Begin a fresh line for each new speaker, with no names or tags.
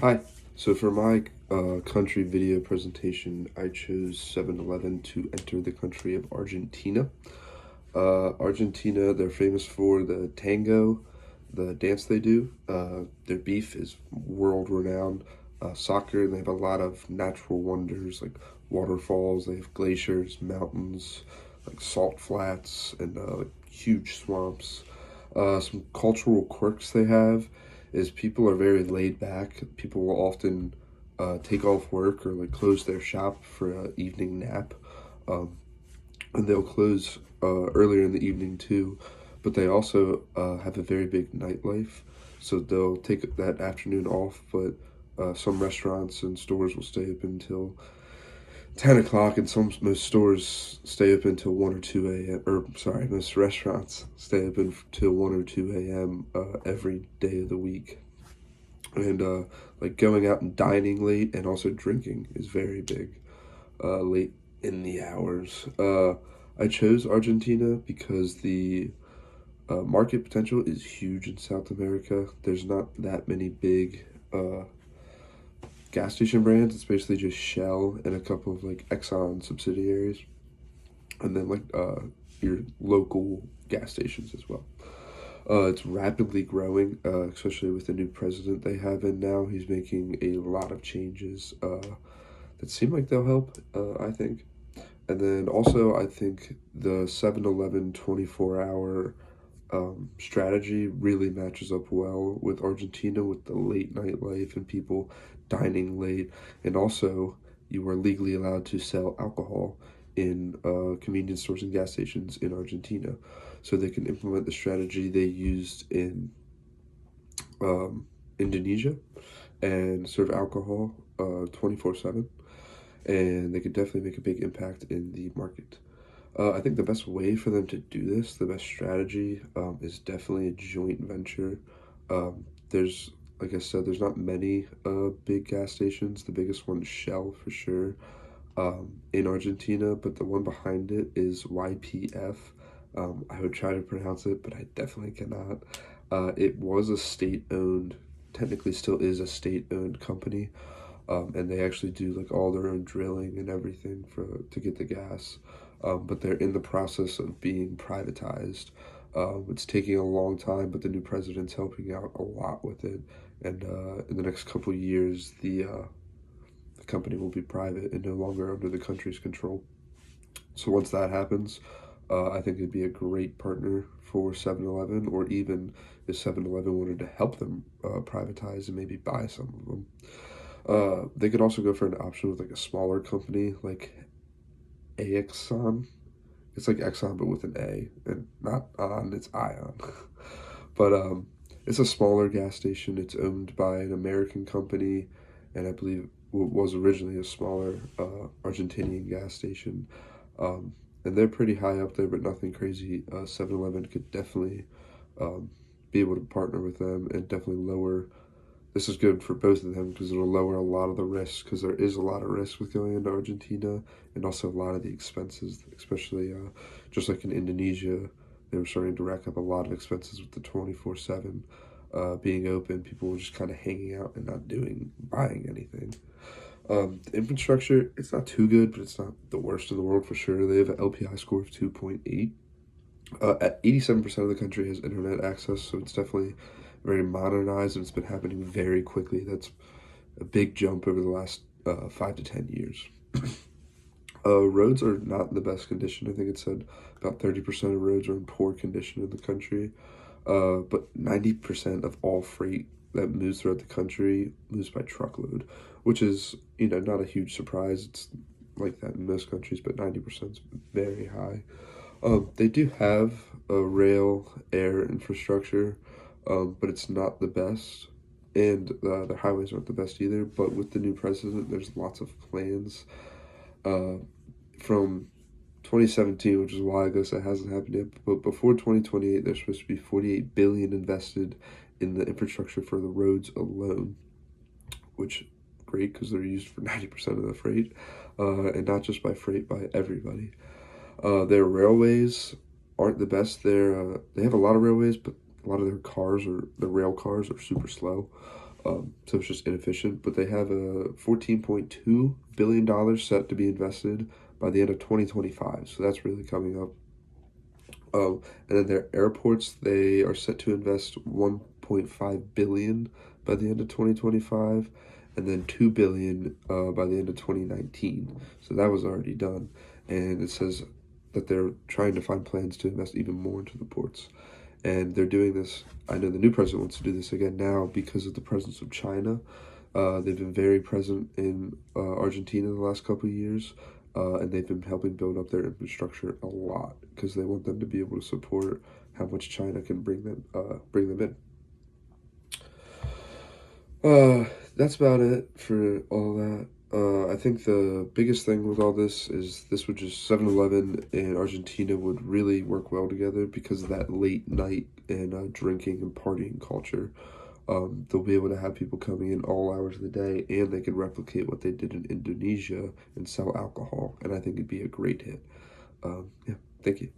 Hi. So for my country video presentation, I chose 7-Eleven to enter the country of Argentina. Argentina, they're famous for the tango, the dance they do. Their beef is world renowned. Soccer, and they have a lot of natural wonders like waterfalls. They have glaciers, mountains, like salt flats, and huge swamps. Some cultural quirks they have is people are very laid back. People will often take off work or like close their shop for an evening nap. Um, and they'll close earlier in the evening too. But they also have a very big nightlife, so they'll take that afternoon off. But some restaurants and stores will stay up until 10 o'clock, and most stores stay up until 1 or 2 a.m. Or sorry, most restaurants stay up until 1 or 2 a.m. Every day of the week. And like going out and dining late and also drinking is very big late in the hours. I chose Argentina because the market potential is huge in South America. There's not that many big gas station brands. It's basically just Shell and a couple of like Exxon subsidiaries, and then like your local gas stations as well. It's rapidly growing, especially with the new president they have in now. He's making a lot of changes that seem like they'll help, I think. And then also, I think the 7-Eleven 24-hour strategy really matches up well with Argentina with the late night life and people dining late. And also, you are legally allowed to sell alcohol in convenience stores and gas stations in Argentina. So they can implement the strategy they used in Indonesia and serve alcohol 24/7. And they could definitely make a big impact in the market. I think the best way for them to do this, the best strategy, is definitely a joint venture. There's, like I said, there's not many big gas stations. The biggest one is Shell for sure in Argentina, but the one behind it is YPF. I would try to pronounce it, but I definitely cannot. It was a state owned, technically still is a state owned company, and they actually do like all their own drilling and everything to get the gas. But they're in the process of being privatized. It's taking a long time, but the new president's helping out a lot with it. And in the next couple of years, the company will be private and no longer under the country's control. So once that happens, I think it'd be a great partner for 7-Eleven, or even if 7-Eleven wanted to help them privatize and maybe buy some of them. They could also go for an option with like a smaller company like Exxon. It's like Exxon but with an A and not on. It's Ion. But it's a smaller gas station. It's owned by an American company, and I believe was originally a smaller Argentinian gas station. Um, and they're pretty high up there, but nothing crazy. 7-Eleven could definitely um, be able to partner with them and definitely lower. This is good for both of them because it'll lower a lot of the risk, because there is a lot of risk with going into Argentina, and also a lot of the expenses, especially just like in Indonesia, they were starting to rack up a lot of expenses with the 24/7 being open. People were just kind of hanging out and not buying anything. The infrastructure, it's not too good, but it's not the worst in the world for sure. They have an LPI score of 2.8. At 87% of the country has internet access, so it's definitely very modernized, and it's been happening very quickly. That's a big jump over the last 5 to 10 years. Roads are not in the best condition. I think it said about 30% of roads are in poor condition in the country. But 90% of all freight that moves throughout the country moves by truckload, which is, not a huge surprise. It's like that in most countries, but 90% is very high. They do have a rail air infrastructure, but it's not the best, and their highways aren't the best either. But with the new president, there's lots of plans uh, from 2017, which is a while ago, so it hasn't happened yet. But before 2028, there's supposed to be 48 billion invested in the infrastructure for the roads alone, which great because they're used for 90% of the freight, and not just by freight, by everybody. Their railways aren't the best. They have a lot of railways, but a lot of their rail cars are super slow. So it's just inefficient. But they have a $14.2 billion set to be invested by the end of 2025. So that's really coming up. And then their airports, they are set to invest 1.5 billion by the end of 2025, and then 2 billion by the end of 2019. So that was already done, and it says that they're trying to find plans to invest even more into the ports. And they're doing this. I know the new president wants to do this again now because of the presence of China. They've been very present in Argentina the last couple of years, and they've been helping build up their infrastructure a lot because they want them to be able to support how much China can bring them in. That's about it for all that. I think the biggest thing with all this is this would just 7-Eleven and Argentina would really work well together because of that late night and drinking and partying culture. They'll be able to have people coming in all hours of the day, and they can replicate what they did in Indonesia and sell alcohol. And I think it'd be a great hit. Yeah, thank you.